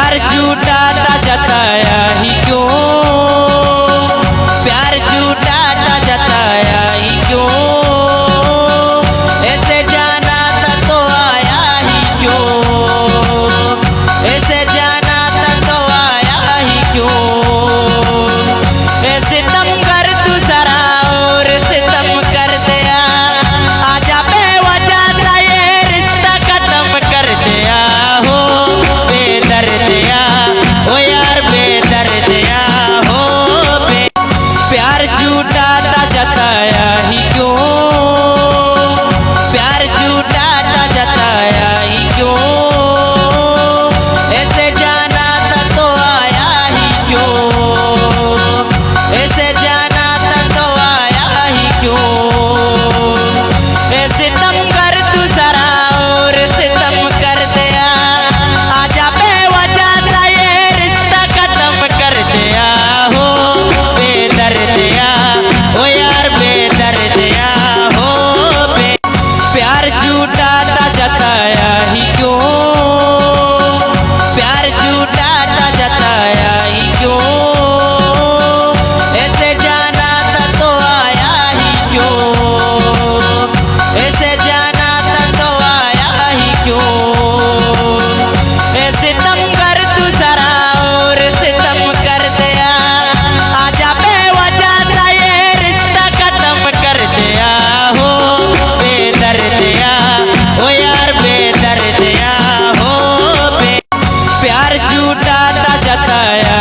प्यार झूठा था जताया ही क्यों, प्यार झूठा था जताया ही क्यों, ऐसे जाना था तो आया ही क्यों, ऐसे जाना था तो आया ही क्यों, ऐसे तम कर तू सरा और सितम कर दिया, आजा बेवजह सा ये रिश्ता खत्म कर दिया हो बेदर्दिया, ओ यार बेदर्दिया हो प्यार झूठा था जताया ही क्यों, प्यार झूठा था जताया ही क्यों, ऐसे जाना था तो आया ही क्यों, ऐसे जाना था तो आया ही क्यों, ऐसे तम कर तू सरा और सितम कर दिया, आजा बेवजह सा ये रिश्ता खत्म कर दिया हो बेदर्दिया, ओ यार बेदर्दिया हो प्यार झूठा था जताया ही क्यों, प्यार झूठा था जताया ही क्यों, ऐसे जाना था तो आया ही क्यों, ऐसे जाना था तो आया ही क्यों, ऐसे तम कर तू सरा और सितम कर दिया, आजा बेवजह सा ये रिश्ता खत्म कर दिया हो बेदर्दिया, ओ यार बेदर्दिया हो प्यार झूठा था जताया